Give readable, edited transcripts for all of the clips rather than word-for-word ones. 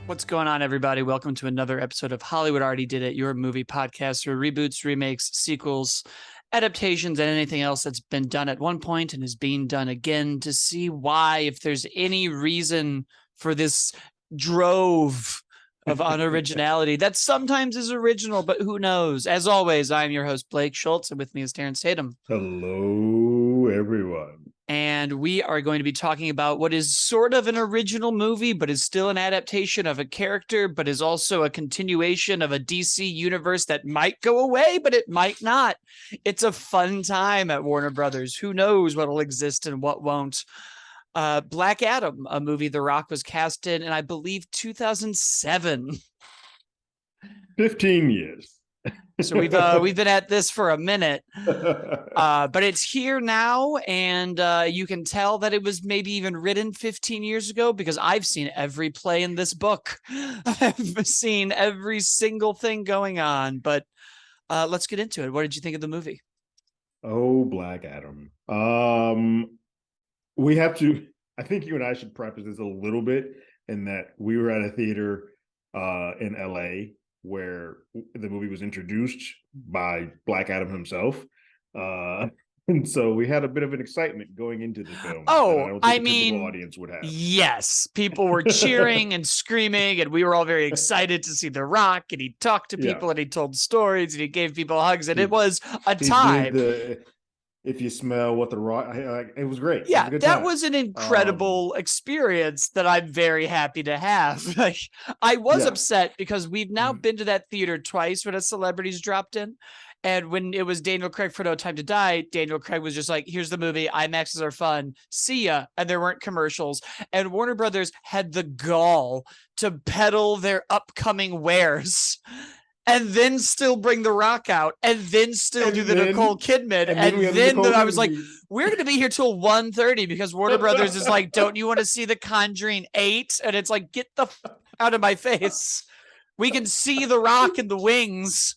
What's going on, everybody? Welcome to another episode of Hollywood Already Did It, your movie podcast where reboots, remakes, sequels, adaptations, and anything else that's been done at one point and is being done again to see why, if there's any reason for this drove of unoriginality that sometimes is original, but who knows? As always, I'm your host, Blake Schultz, and with me is Terrence. Hello, everyone. And we are going to be talking about what is sort of an original movie, but is still an adaptation of a character, but is also a continuation of a DC universe that might go away, but it might not. It's a fun time at Warner Brothers. Who knows what will exist and what won't. Black Adam, a movie The Rock was cast in I believe 2007. 15 years. So we've been at this for a minute, but it's here now, and you can tell that it was maybe even written 15 years ago because I've seen every play in this book. I've seen every single thing going on, but let's get into it. What did you think of the movie? Oh, Black Adam. We have to, I think you and I should preface this a little bit in that we were at a theater in LA where the movie was introduced by Black Adam himself. And so we had a bit of an excitement going into the film. Oh, I mean, the audience would have. Yes, people were cheering and screaming, and we were all very excited to see The Rock. And he talked to people, and he told stories, and he gave people hugs, and it was a time. If you smell what The Rock, it was great. Yeah, that was an incredible experience that I'm very happy to have. Like, I was upset because we've now been to that theater twice when a celebrity's dropped in. And when it was Daniel Craig for No Time to Die, Daniel Craig was just like, here's the movie. IMAXs are fun. See ya. And there weren't commercials. And Warner Brothers had the gall to peddle their upcoming wares and then still bring The Rock out, and then still do the Nicole Kidman. And then I was like, we're going to be here till 1:30 because Warner Brothers is like, don't you want to see The Conjuring 8? And it's like, get the out of my face. We can see The Rock in the wings.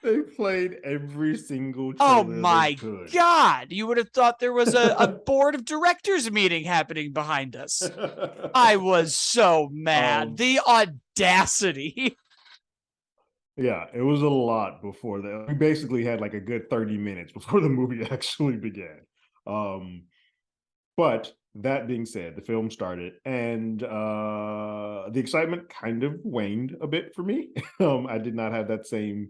They played every single trailer. Oh my God. You would have thought there was a board of directors meeting happening behind us. I was so mad. The audacity. Yeah, it was a lot before that. We basically had like a good 30 minutes before the movie actually began. But that being said, the film started, and the excitement kind of waned a bit for me. I did not have that same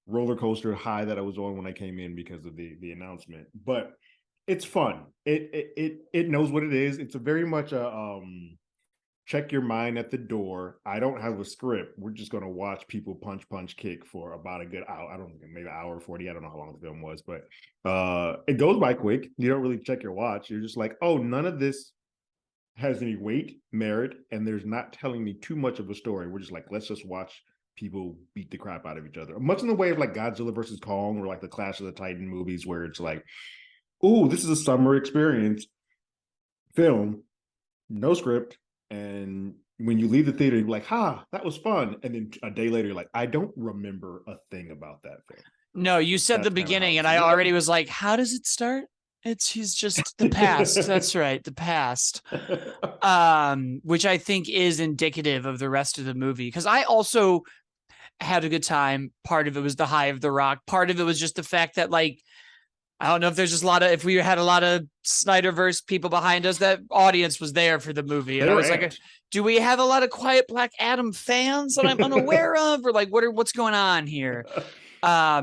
roller coaster high that I was on when I came in because of the announcement. But it's fun. It knows what it is. It's a very much a check your mind at the door. I don't have a script. We're just going to watch people punch, kick for about a good hour. I don't think maybe an hour 40. I don't know how long the film was, but it goes by quick. You don't really check your watch. You're just like, oh, none of this has any weight, merit, and there's not telling me too much of a story. We're just like, let's just watch people beat the crap out of each other. Much in the way of like Godzilla versus Kong or like the Clash of the Titan movies where it's like, oh, this is a summer experience film, no script. And when you leave the theater, you're like, that was fun. And then a day later, you're like, I don't remember a thing about that film. No, you said the beginning, and I already was like, how does it start? He's just the past. That's right, the past. Which I think is indicative of the rest of the movie. Because I also had a good time. Part of it was the high of The Rock. Part of it was just the fact that, like, I don't know if there's just if we had a lot of Snyderverse people behind us, that audience was there for the movie. And I was like, do we have a lot of quiet Black Adam fans that I'm unaware of? Or like, what's going on here? But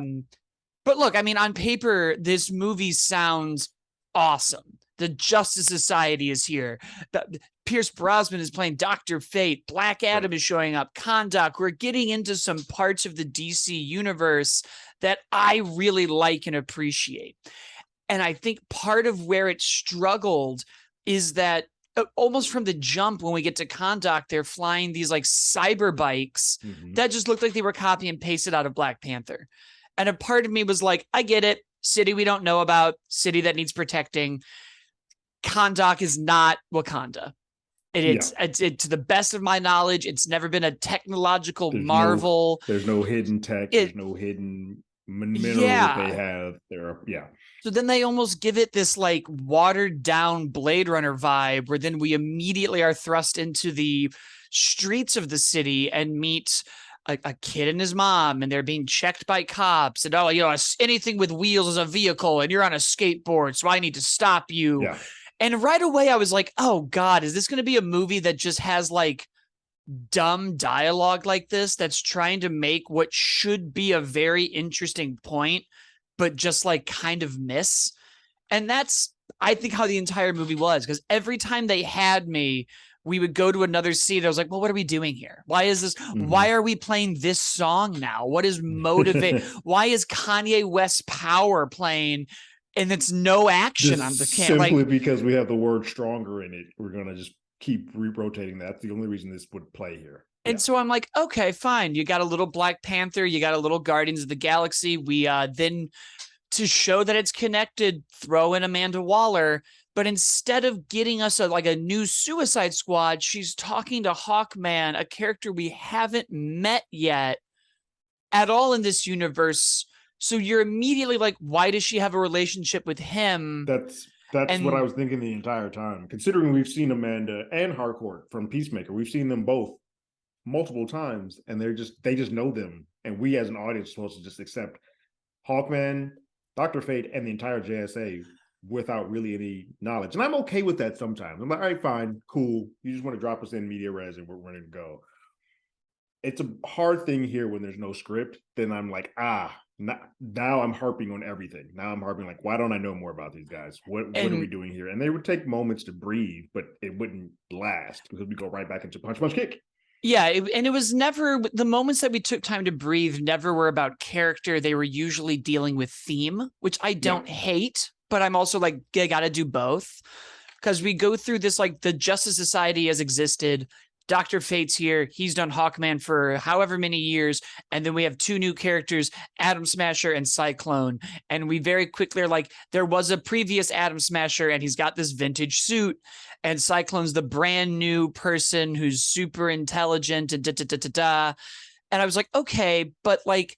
look, I mean, on paper, this movie sounds awesome. The Justice Society is here. Pierce Brosnan is playing Dr. Fate. Black Adam is showing up. Kahndaq. We're getting into some parts of the DC universe that I really like and appreciate. And I think part of where it struggled is that almost from the jump, when we get to Kahndaq, they're flying these like cyber bikes that just looked like they were copy and pasted out of Black Panther. And a part of me was like, I get it. City we don't know about, city that needs protecting. Kahndaq is not Wakanda. It's to the best of my knowledge, it's never been a technological marvel. There's no hidden tech. There's no hidden mineral that they Yeah. have there. Yeah. So then they almost give it this like watered down Blade Runner vibe, where then we immediately are thrust into the streets of the city and meet a kid and his mom, and they're being checked by cops. And, oh, anything with wheels is a vehicle, and you're on a skateboard, so I need to stop you. Yeah. And right away, I was like, oh, God, is this going to be a movie that just has like dumb dialogue like this that's trying to make what should be a very interesting point, but just like kind of miss? And that's, I think, how the entire movie was, because every time they had me, we would go to another scene. I was like, well, what are we doing here? Why is this? Why are we playing this song now? What is motivate? Why is Kanye West Power playing and it's no action on the camera? Simply because we have the word stronger in it. We're going to just keep rotating that. That's the only reason this would play here. And so I'm like, okay, fine. You got a little Black Panther. You got a little Guardians of the Galaxy. We then, to show that it's connected, throw in Amanda Waller. But instead of getting us a new Suicide Squad, she's talking to Hawkman, a character we haven't met yet at all in this universe. So you're immediately like, why does she have a relationship with him? That's what I was thinking the entire time. Considering we've seen Amanda and Harcourt from Peacemaker, we've seen them both multiple times, and they just know them, and we as an audience are supposed to just accept Hawkman, Dr. Fate, and the entire JSA without really any knowledge. And I'm okay with that sometimes. I'm like, all right, fine, cool. You just want to drop us in media res and we're ready to go. It's a hard thing here when there's no script. Then I'm like, now I'm harping on everything. Now I'm harping like, why don't I know more about these guys? What are we doing here? And they would take moments to breathe, but it wouldn't last because we go right back into punch, punch, kick. Yeah, and it was never, the moments that we took time to breathe never were about character. They were usually dealing with theme, which I don't hate, but I'm also like, I gotta do both. Because we go through this, like, the Justice Society has existed. Dr. Fate's here. He's done Hawkman for however many years. And then we have two new characters, Atom Smasher and Cyclone. And we very quickly are like, there was a previous Atom Smasher and he's got this vintage suit. And Cyclone's the brand new person who's super intelligent and da-da-da-da-da. And I was like, okay, but like,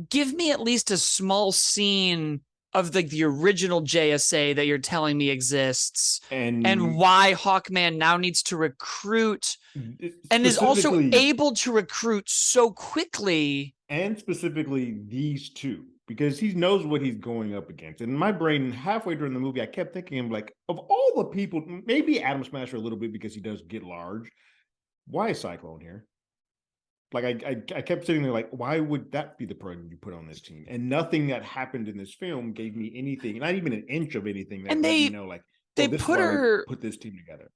give me at least a small scene of the original JSA that you're telling me exists, and why Hawkman now needs to recruit and is also able to recruit so quickly. And specifically these two, because he knows what he's going up against. And in my brain, halfway during the movie, I kept thinking, I'm like, of all the people, maybe Atom Smasher a little bit because he does get large. Why is Cyclone here? Like I kept sitting there like, why would that be the person you put on this team? And nothing that happened in this film gave me anything, not even an inch of anything that let me know, like, they put this team together.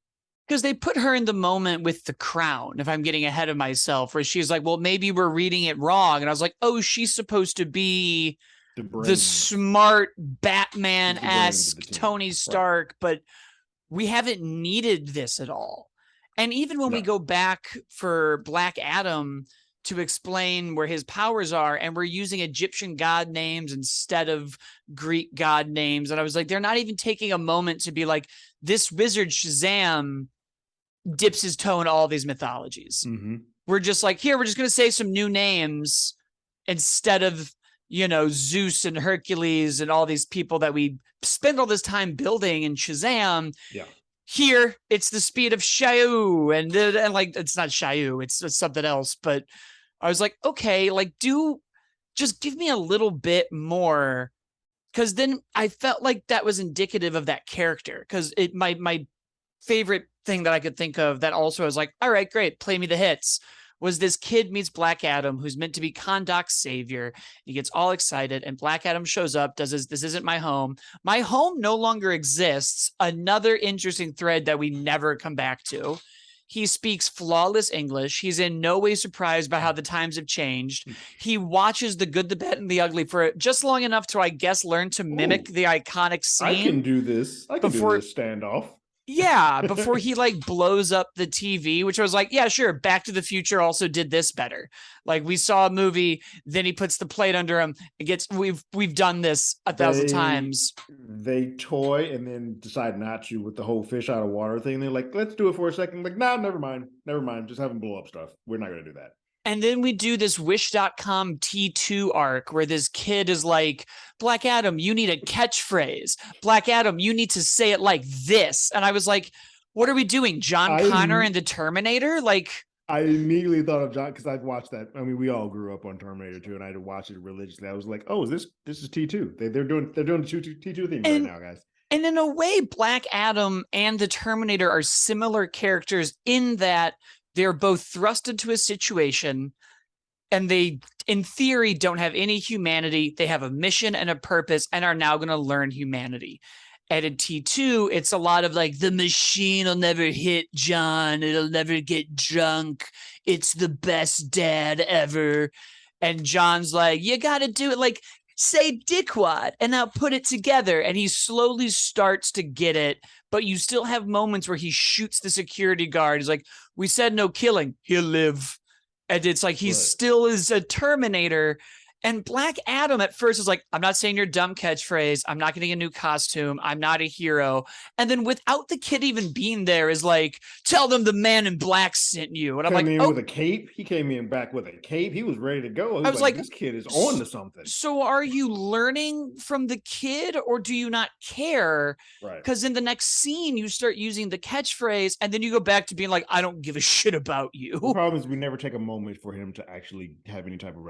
Because they put her in the moment with the crown, if I'm getting ahead of myself, where she's like, well, maybe we're reading it wrong. And I was like, oh, she's supposed to be the smart Batman-esque Tony Stark, but we haven't needed this at all. And even when we go back for Black Adam to explain where his powers are, and we're using Egyptian god names instead of Greek god names, and I was like, they're not even taking a moment to be like, this wizard Shazam dips his toe in all these mythologies. We're just like, here, we're just going to say some new names instead of, Zeus and Hercules and all these people that we spend all this time building in Shazam. Yeah. Here, it's the speed of Shayu, and like, it's not Shayu, it's something else. But I was like, okay, like, just give me a little bit more, because then I felt like that was indicative of that character. Because my favorite thing that I could think of that also was like, all right, great, play me the hits, was this kid meets Black Adam, who's meant to be Kahndaq's savior. He gets all excited, and Black Adam shows up, this isn't my home. My home no longer exists. Another interesting thread that we never come back to. He speaks flawless English. He's in no way surprised by how the times have changed. He watches The Good, the Bad, and the Ugly for just long enough to, I guess, learn to mimic the iconic scene. I can do this. I can do this standoff. Yeah, before he like blows up the TV, which I was like, yeah, sure. Back to the Future also did this better. Like, we saw a movie, then he puts the plate under him. We've done this 1,000 times. They toy and then decide not to with the whole fish out of water thing. They're like, let's do it for a second. Like, no, never mind. Just have him blow up stuff. We're not going to do that. And then we do this Wish.com T2 arc where this kid is like, Black Adam, you need a catchphrase. Black Adam, you need to say it like this. And I was like, what are we doing? John Connor and the Terminator? Like, I immediately thought of John because I'd watched that. I mean, we all grew up on Terminator 2, and I had to watch it religiously. I was like, "Oh, this is T2? They're doing the T2 theme right now, guys." And in a way, Black Adam and the Terminator are similar characters in that they're both thrust into a situation, and they, in theory, don't have any humanity. They have a mission and a purpose, and are now going to learn humanity. And in T2, it's a lot of like, the machine will never hit John. It'll never get drunk. It's the best dad ever. And John's like, you got to do it. Like, say dickwad and now put it together. And he slowly starts to get it. But you still have moments where he shoots the security guard. He's like, we said no killing. He'll live. And it's like, he still is a Terminator. And Black Adam at first is like, I'm not saying your dumb catchphrase. I'm not getting a new costume. I'm not a hero. And then without the kid even being there is like, tell them the man in black sent you. And I'm like, with a cape. He came in back with a cape. He was ready to go. I was like, this kid is on to something. So are you learning from the kid or do you not care? Right. Because in the next scene, you start using the catchphrase and then you go back to being like, I don't give a shit about you. The problem is we never take a moment for him to actually have any type of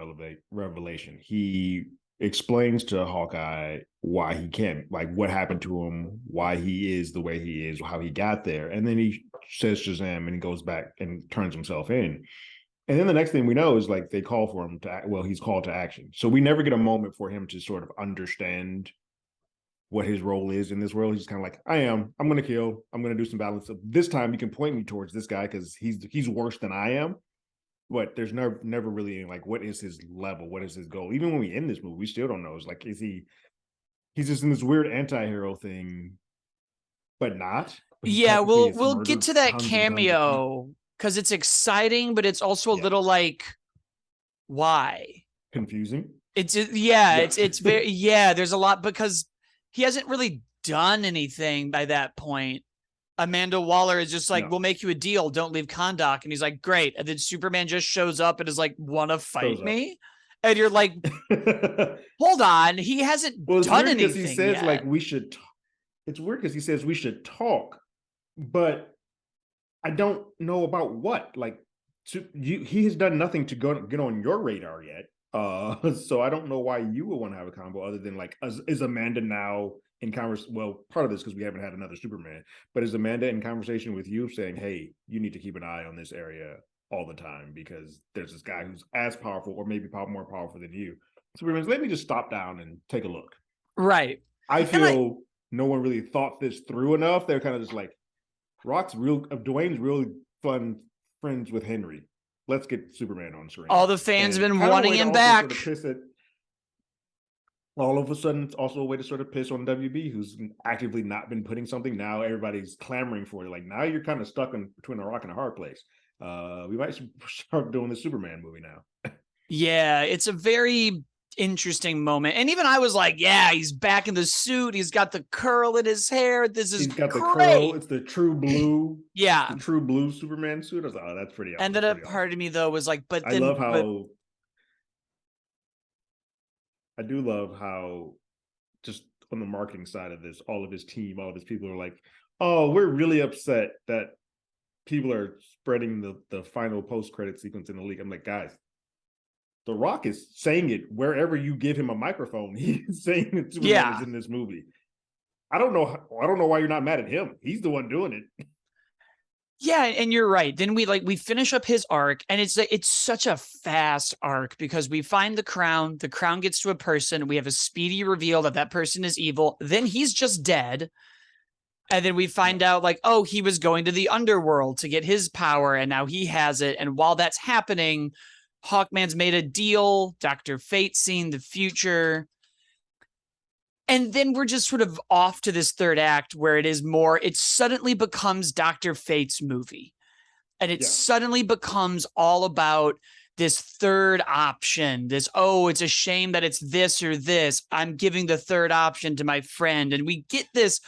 revelation. He explains to Hawkeye why he can't, like what happened to him, why he is the way he is, how he got there. And then he says Shazam and he goes back and turns himself in. And then the next thing we know is like they call for him to, well, he's called to action. So we never get a moment for him to sort of understand what his role is in this world. He's kind of like, I'm going to kill, I'm going to do some balance. So this time you can point me towards this guy because he's worse than I am. But there's never really like, what is his level? What is his goal? Even when we end this movie, we still don't know. It's like, he's just in this weird anti-hero thing, but not. But yeah, we'll get to that cameo because it's exciting, but it's also a little like, why? Confusing. It's very, there's a lot because he hasn't really done anything by that point. Amanda Waller is just like, we'll make you a deal. Don't leave Kahndaq. And he's like, great. And then Superman just shows up and is like, want to fight me? And you're like, hold on. He hasn't done anything he says yet. Like we should. It's weird because he says we should talk, but I don't know about what. Like, he has done nothing to get on your radar yet. So I don't know why you would want to have a combo other than like, is Amanda now in conversation? Well, part of this because we haven't had another Superman, but is Amanda in conversation with you saying, hey, you need to keep an eye on this area all the time because there's this guy who's as powerful or maybe more powerful than you. Superman's, let me just stop down and take a look. Right. I feel no one really thought this through enough. They're kind of just like, Dwayne's really fun friends with Henry. Let's get Superman on screen. All the fans have been wanting him back. All of a sudden, it's also a way to sort of piss on WB, who's actively not been putting something. Now everybody's clamoring for it. Like, now you're kind of stuck between a rock and a hard place. We might start doing the Superman movie now. Yeah, it's a very interesting moment. And even I was like, yeah, he's back in the suit. He's got the curl in his hair. This is great. The curl. It's the true blue. Yeah. The true blue Superman suit. I was like, oh, that's pretty awesome. And then a part of me, though, was like, but then. I do love how just on the marketing side of this, all of his team, all of his people are like, oh, we're really upset that people are spreading the final post-credit sequence in the league. I'm like, guys, The Rock is saying it wherever you give him a microphone. He's saying that Superman is in this movie. I don't know why you're not mad at him. He's the one doing it. Yeah, and you're right. Then we finish up his arc, and it's such a fast arc because we find the crown gets to a person, we have a speedy reveal that person is evil, then he's just dead. And then we find out like, oh, he was going to the underworld to get his power, and now he has it. And while that's happening, Hawkman's made a deal, Dr. Fate's seen the future. And then we're just sort of off to this third act where it suddenly becomes Dr. Fate's movie. And it suddenly becomes all about this third option, it's a shame that it's this or this. I'm giving the third option to my friend. And we get this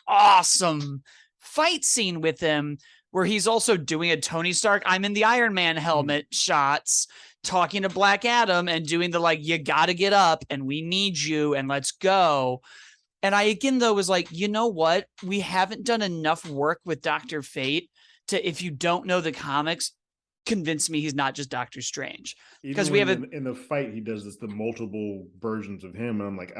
awesome fight scene with him where he's also doing a Tony Stark, I'm in the Iron Man helmet shots, talking to Black Adam and doing the like, you got to get up and we need you and let's go. And I, again, though, was like, you know what? We haven't done enough work with Dr. Fate to, if you don't know the comics, convince me he's not just Doctor Strange. Because we have in the fight, he does this, the multiple versions of him. And I'm like,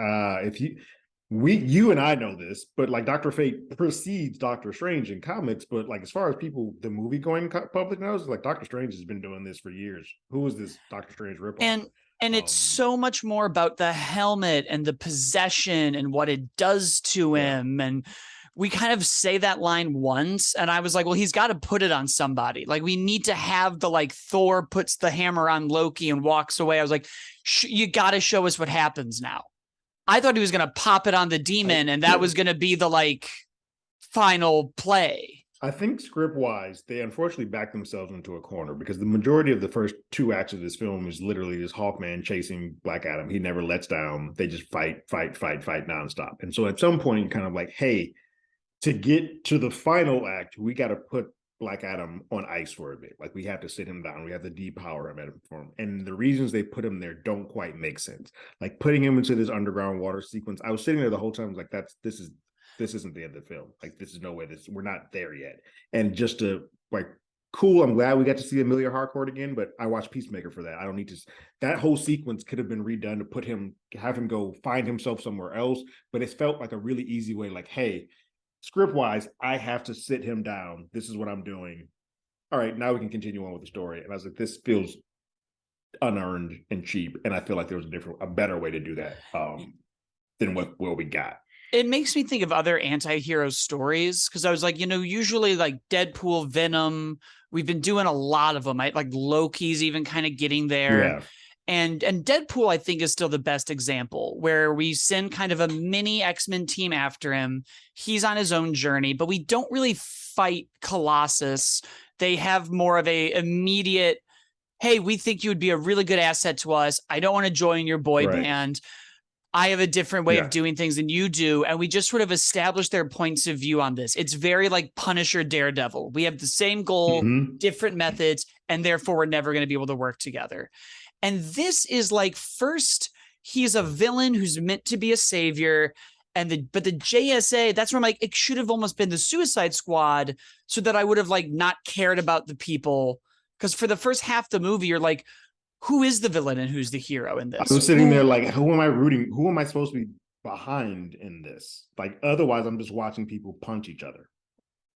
you and I know this, but like Dr. Fate precedes Doctor Strange in comics, but like as far as people, the movie going public knows, like Doctor Strange has been doing this for years. Who is this Doctor Strange ripoff? And it's so much more about the helmet and the possession and what it does to him. And we kind of say that line once, and I was like, well, he's got to put it on somebody. Like, we need to have the, like, Thor puts the hammer on Loki and walks away. I was like, you got to show us what happens now. I thought he was going to pop it on the demon, and that was going to be the, like, final play. I think script-wise, they unfortunately backed themselves into a corner, because the majority of the first 2 acts of this film is literally this Hawkman chasing Black Adam. He never lets down. They just fight nonstop. And so at some point, kind of like, hey, to get to the final act, we got to put Black Adam on ice for a bit. Like, we have to sit him down. We have to depower him for him. And the reasons they put him there don't quite make sense. Like, putting him into this underground water sequence, I was sitting there the whole time. I was like, this isn't the end of the film. Like, this is no way. We're not there yet. And just to, like, cool, I'm glad we got to see Amelia Harcourt again, but I watched Peacemaker for that. I don't need to. That whole sequence could have been redone to have him go find himself somewhere else. But it felt like a really easy way. Like, hey, script-wise, I have to sit him down. This is what I'm doing. All right, now we can continue on with the story. And I was like, this feels unearned and cheap. And I feel like there was a better way to do that than what we got. It makes me think of other anti-hero stories, because I was like, usually like Deadpool, Venom, we've been doing a lot of them. Like Loki's even kind of getting there. Yeah. And Deadpool, I think, is still the best example, where we send kind of a mini X-Men team after him. He's on his own journey, but we don't really fight Colossus. They have more of a immediate, hey, we think you would be a really good asset to us. I don't want to join your boy band. I have a different way of doing things than you do. And we just sort of establish their points of view on this. It's very like Punisher, Daredevil. We have the same goal, different methods, and therefore we're never going to be able to work together. And this is like, first, he's a villain who's meant to be a savior. But the JSA, that's where I'm like, it should have almost been the Suicide Squad, so that I would have like not cared about the people. Because for the first half of the movie, you're like, who is the villain and who's the hero in this? I was sitting there like, who am I rooting? Who am I supposed to be behind in this? Like, otherwise, I'm just watching people punch each other.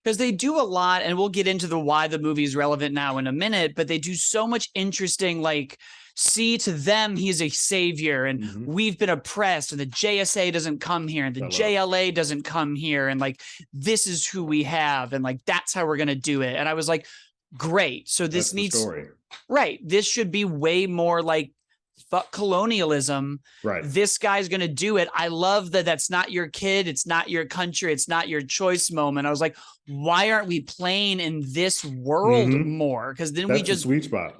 Because they do a lot, and we'll get into why the movie is relevant now in a minute, but they do so much interesting, like, see, to them, he's a savior, and we've been oppressed, and the JSA doesn't come here, and the JLA doesn't come here, and like, this is who we have, and like, that's how we're going to do it. And I was like, great. So this needs, story. Right. This should be way more like, fuck colonialism. Right. This guy's going to do it. I love that that's not your kid. It's not your country. It's not your choice moment. I was like, why aren't we playing in this world more? Because then that's we just the sweet spot.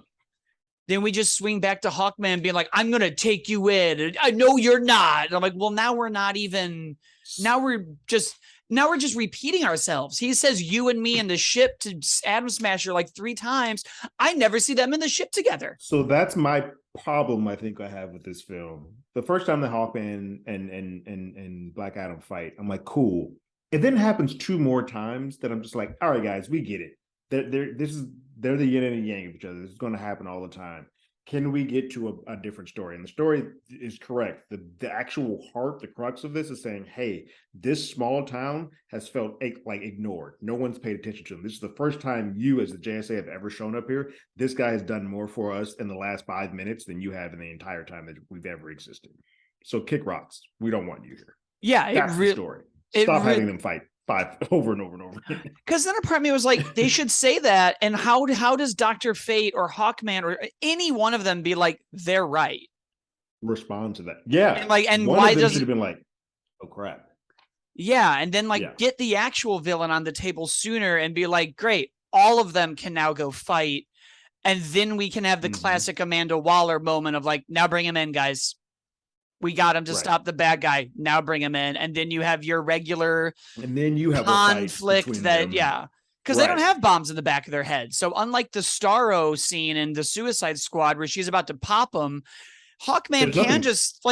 Then we just swing back to Hawkman being like, I'm going to take you in. And I know you're not. And I'm like, well, now we're not even, now we're just repeating ourselves. He says you and me in the ship to Atom Smasher like 3 times. I never see them in the ship together. So that's my problem, I think, I have with this film. The first time the Hawkman and Black Adam fight, I'm like, cool. It then happens 2 more times that I'm just like, all right, guys, we get it. They're the yin and yang of each other. This is going to happen all the time. Can we get to a different story? And the story is correct. The actual heart, the crux of this is saying, hey, this small town has felt like ignored. No one's paid attention to them. This is the first time you as the JSA have ever shown up here. This guy has done more for us in the last 5 minutes than you have in the entire time that we've ever existed. So kick rocks. We don't want you here. Yeah, that's the story. Stop having them fight 5 over and over and over again. Because then a part of me was like, they should say that. And how does Dr. Fate or Hawkman or any one of them be like, they're right? Respond to that. Yeah. And why does it have been like, oh crap. Yeah. And then get the actual villain on the table sooner and be like, great, all of them can now go fight. And then we can have the classic Amanda Waller moment of like, now bring him in, guys. We got him to stop the bad guy. Now bring him in. And then you have your regular and then you have conflict a fight because they don't have bombs in the back of their head. So unlike the Starro scene in the Suicide Squad where she's about to pop them, Hawkman can just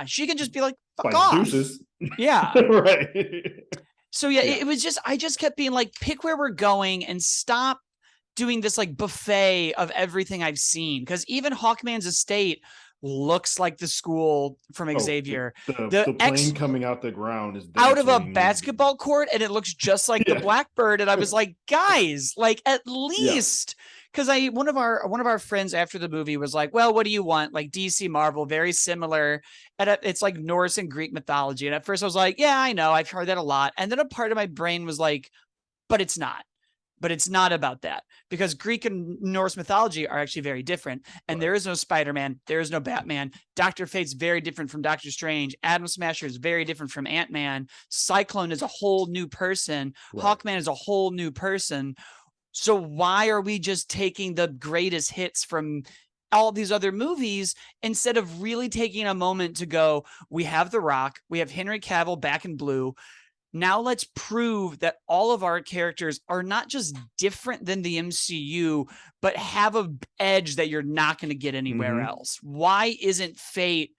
she can just be like, fuck off. Deuces. Yeah. Right. So it was just, I just kept being like, pick where we're going and stop doing this like buffet of everything I've seen. Because even Hawkman's estate looks like the school from Xavier. The plane coming out the ground is out of a basketball court, and it looks just like the Blackbird. And I was like, guys, like at least because one of our friends after the movie was like, well, what do you want? Like DC, Marvel, very similar. And it's like Norse and Greek mythology. And at first I was like, yeah, I know, I've heard that a lot. And then a part of my brain was like, but it's not. But it's not about that, because Greek and Norse mythology are actually very different. And there is no Spider-Man. There is no Batman. Dr. Fate's very different from Doctor Strange. Atom Smasher is very different from Ant-Man. Cyclone is a whole new person. Hawkman is a whole new person. So why are we just taking the greatest hits from all these other movies instead of really taking a moment to go, we have The Rock, we have Henry Cavill back in blue. Now let's prove that all of our characters are not just different than the MCU, but have an edge that you're not going to get anywhere else. Why isn't Fate,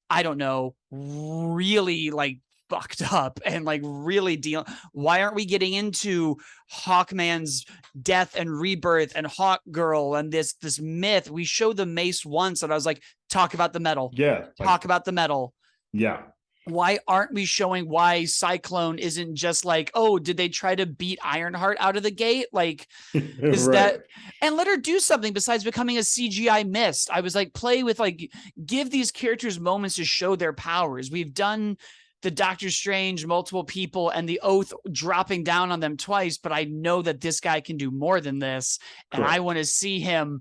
I don't know, really like fucked up and like really dealing? Why aren't we getting into Hawkman's death and rebirth and Hawk Girl and this myth? We showed the mace once and I was like, talk about the metal. Yeah. Talk about the metal. Yeah. Why aren't we showing why Cyclone isn't just like, oh, did they try to beat Ironheart out of the gate? Like, is that, and let her do something besides becoming a CGI mist. I was like, play with, like, give these characters moments to show their powers. We've done the Doctor Strange, multiple people, and the Oath dropping down on them twice, but I know that this guy can do more than this. And I want to see him.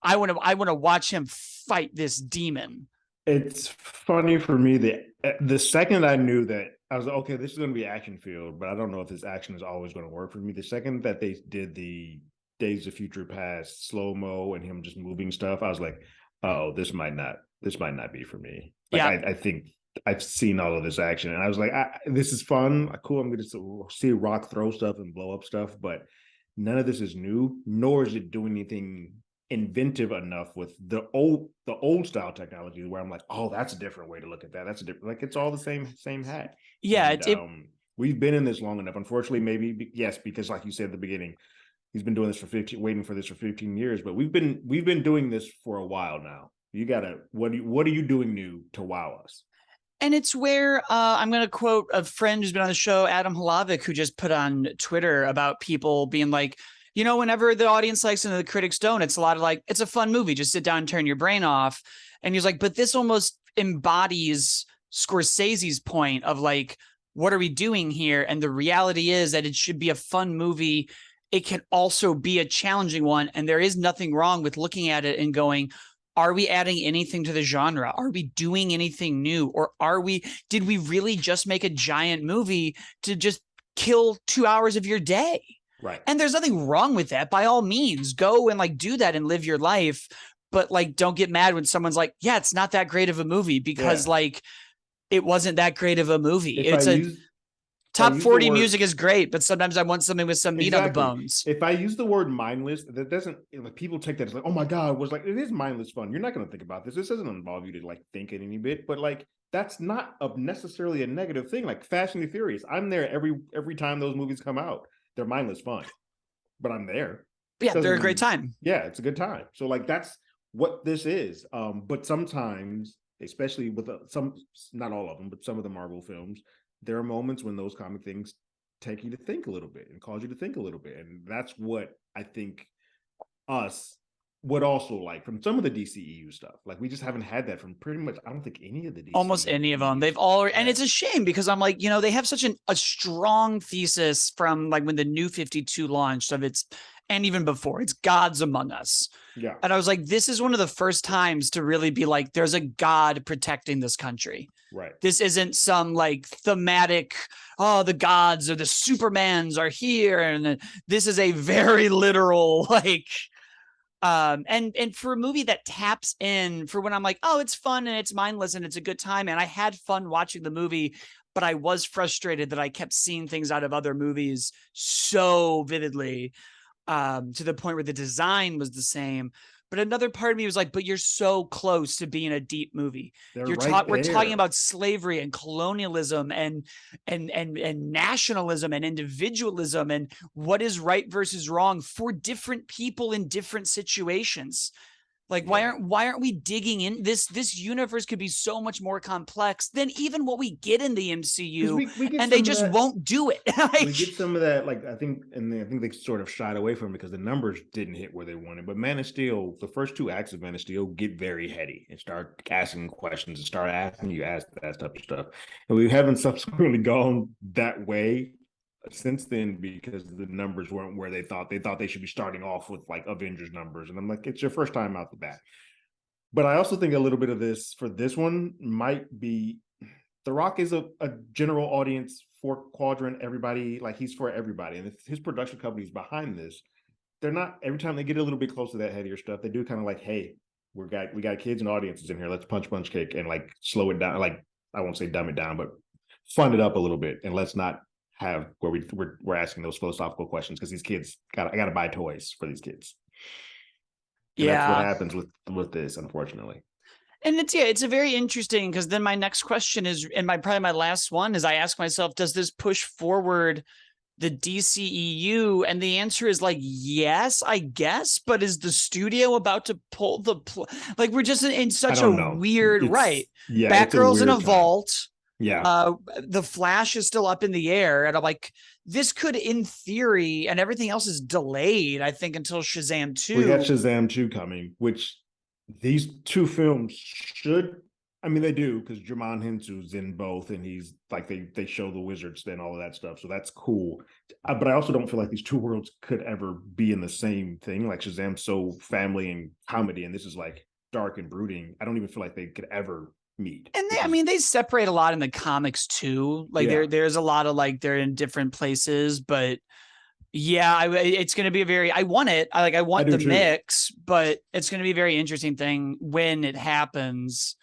I want to watch him fight this demon. It's funny for me that the second I knew that, I was like, okay, this is going to be action filled, but I don't know if this action is always going to work for me. The second that they did the Days of Future Past slow-mo and him just moving stuff, I was like, oh, this might not be for me. Like, I think I've seen all of this action and I was like, this is fun. Cool. I'm going to see Rock throw stuff and blow up stuff, but none of this is new, nor is it doing anything inventive enough with the old style technology where I'm like, oh, that's a different way to look at that. That's a different, like, it's all the same hat. Yeah. And, we've been in this long enough. Unfortunately, maybe, yes, because like you said at the beginning, he's been doing this waiting for this for 15 years, but we've been doing this for a while now. You gotta, what are you doing new to wow us? And it's where I'm going to quote a friend who's been on the show, Adam Hlavik, who just put on Twitter about people being like, you know, whenever the audience likes and the critics don't, it's a lot of like, it's a fun movie. Just sit down and turn your brain off. And he's like, but this almost embodies Scorsese's point of like, what are we doing here? And the reality is that it should be a fun movie. It can also be a challenging one. And there is nothing wrong with looking at it and going, are we adding anything to the genre? Are we doing anything new? Or did we really just make a giant movie to just kill 2 hours of your day? Right. And there's nothing wrong with that. By all means, go and like do that and live your life. But like, don't get mad when someone's like, yeah, it's not that great of a movie because like it wasn't that great of a movie. Top 40 music is great, but sometimes I want something with some meat on the bones. If I use the word mindless, that doesn't, like, people take that as like, oh my God, was like, it is mindless fun. You're not going to think about this. This doesn't involve you to like think it any bit, but like, that's not necessarily a negative thing. Like Fast and the Furious, I'm there every time those movies come out. They're mindless fun, but I'm there. Yeah, they're a great time. Yeah, it's a good time. So like, that's what this is. But sometimes, especially with some, not all of them, but some of the Marvel films, there are moments when those comic things take you to think a little bit and cause you to think a little bit. And that's what I think us would also like from some of the DCEU stuff. Like, we just haven't had that from pretty much, I don't think any of the DCEU. Almost any of them. They've all, and it's a shame because I'm like, you know, they have such a strong thesis from like when the New 52 launched of its, and even before, it's Gods Among Us. Yeah. And I was like, this is one of the first times to really be like, there's a God protecting this country. Right. This isn't some like thematic, oh, the gods or the Supermans are here. And this is a very literal, like, And for a movie that taps in for when I'm like, oh, it's fun and it's mindless and it's a good time, and I had fun watching the movie, but I was frustrated that I kept seeing things out of other movies so vividly, to the point where the design was the same. But another part of me was like, but you're so close to being a deep movie. They're We're right talking there. about slavery and colonialism and nationalism and individualism and what is right versus wrong for different people in different situations. Like, Yeah. why aren't we digging in? This universe could be so much more complex than even what we get in the Because MCU, we get and they some of just that. won't do it. We Like, get some of that, like I think, and I think they sort of shied away from it because the numbers didn't hit where they wanted. But Man of Steel, the first two acts of Man of Steel get very heady and start asking questions and start asking you ask that type of stuff. And we haven't subsequently gone that way since then because the numbers weren't where they thought. They thought they should be starting off with like Avengers numbers, and I'm like, it's your first time out the bat. But I also think a little bit of this for this one might be The Rock is a general audience for quadrant. Everybody, like he's for everybody, and if his production company is behind this, they're not. Every time they get a little bit close to that heavier stuff, they do kind of like, hey, we got kids and audiences in here. Let's punch cake and like slow it down. Like I won't say dumb it down, but fun it up a little bit, and let's not have where we're asking those philosophical questions because these kids I got to buy toys for these kids, and that's what yeah. happens with this, unfortunately. And it's a very interesting, because then my next question is, and probably my last one is, I ask myself, does this push forward the DCEU? And the answer is like, yes, I guess. But is the studio about to pull the like, we're just in I such a don't know. weird, right? It's a Batgirl's in a weird time. vault. Yeah. The Flash is still up in the air, and I'm like, this could, in theory, and everything else is delayed, I think, until Shazam We got 2. Shazam 2 coming, which these two films should, I mean, they do because Jermon Hensu's in both, and he's like they show the wizards and all of that stuff, so that's cool. But I also don't feel like these two worlds could ever be in the same thing. Like Shazam's so family and comedy, and this is like dark and brooding. I don't even feel like they could ever meet. And I mean, they separate a lot in the comics too. Like Yeah. there's a lot of like they're in different places, but yeah, it's going to be a very. I want it. I want the too. mix, but it's going to be a very interesting thing when it happens.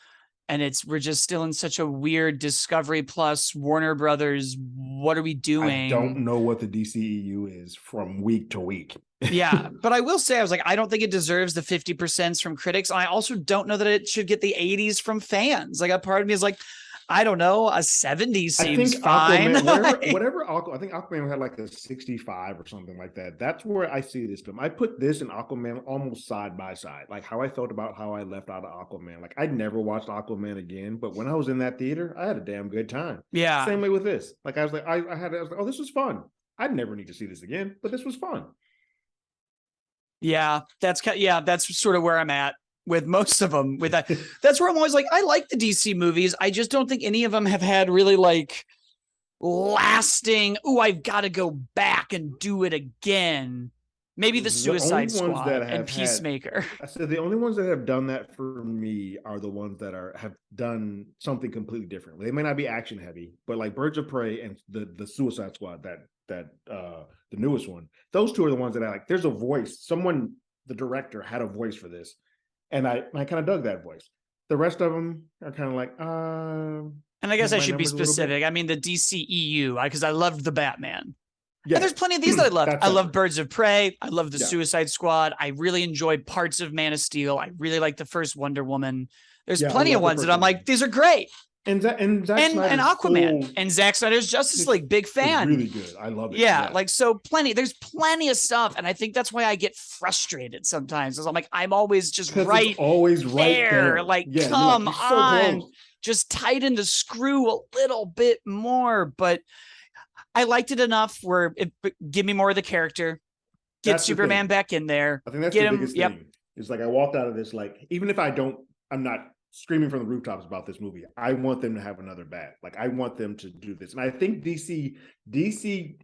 And we're just still in such a weird Discovery Plus, Warner Brothers. What are we doing? I don't know what the DCEU is from week to week. Yeah, but I will say, I was like, I don't think it deserves the 50% from critics. And I also don't know that it should get the 80s from fans. Like, a part of me is like, I don't know, a 70 seems fine. Aquaman, whatever I think Aquaman had like a 65 or something like that. That's where I see this film. I put this and Aquaman almost side by side. Like how I felt about how I left out of Aquaman. Like I'd never watched Aquaman again, but when I was in that theater, I had a damn good time. Yeah. Same way with this. Like I was like, I was like, oh, this was fun. I'd never need to see this again, but this was fun. Yeah, that's sort of where I'm at with most of them. With that, that's where I'm always like, I like the DC movies. I just don't think any of them have had really like lasting. Oh, I've got to go back and do it again. Maybe the Suicide Squad and Peacemaker. I said the only ones that have done that for me are the ones that have done something completely different. They may not be action heavy, but like Birds of Prey and the Suicide Squad, the newest one, those two are the ones that I like. There's a voice. Someone, the director, had a voice for this, and I kind of dug that voice. The rest of them are kind of like, and I guess I should be specific. I mean, the DCEU, because I loved the Batman. Yeah. And there's plenty of these that I loved. I love Birds of Prey. I love the Suicide Squad. I really enjoyed parts of Man of Steel. I really like the first Wonder Woman. There's plenty of ones that I'm like, these are great. And Aquaman cool. And Zack Snyder's Justice League, big fan. Really good. I love it. Yeah, like so there's plenty of stuff, and I think that's why I get frustrated sometimes. Because I'm like, I'm always just right, it's always right there. Like, come on, just tighten the screw a little bit more. But I liked it enough where give me more of the character, get Superman back in there. I think that's the biggest thing. It's like I walked out of this like, even if I'm not screaming from the rooftops about this movie. I want them to have another bat. Like I want them to do this. And I think DC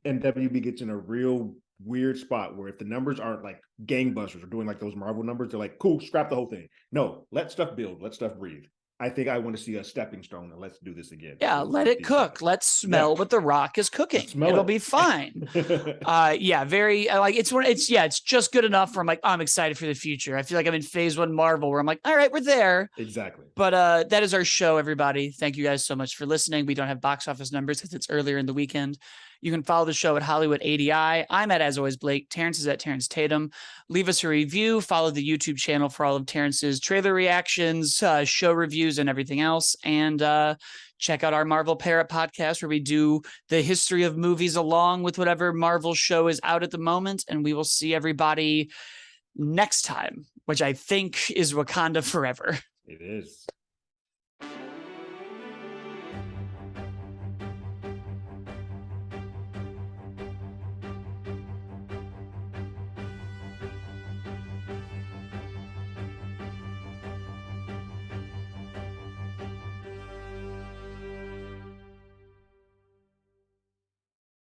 and WB gets in a real weird spot where if the numbers aren't like gangbusters or doing like those Marvel numbers, they're like, cool, scrap the whole thing. No, let stuff build, let stuff breathe. I think I want to see a stepping stone, and let's do this again. Yeah, let it cook. Guys. Let's smell what the Rock is cooking. It'll be fine. Yeah, very like it's just good enough where I'm like, oh, I'm excited for the future. I feel like I'm in phase 1 Marvel where I'm like, all right, we're there. Exactly. But that is our show, everybody. Thank you guys so much for listening. We don't have box office numbers because it's earlier in the weekend. You can follow the show at Hollywood ADI. I'm at As Always Blake. Terrence is at Terrence Tatum. Leave us a review. Follow the YouTube channel for all of Terrence's trailer reactions, show reviews, and everything else. And check out our Marvel Parrot podcast where we do the history of movies along with whatever Marvel show is out at the moment. And we will see everybody next time, which I think is Wakanda Forever. It is.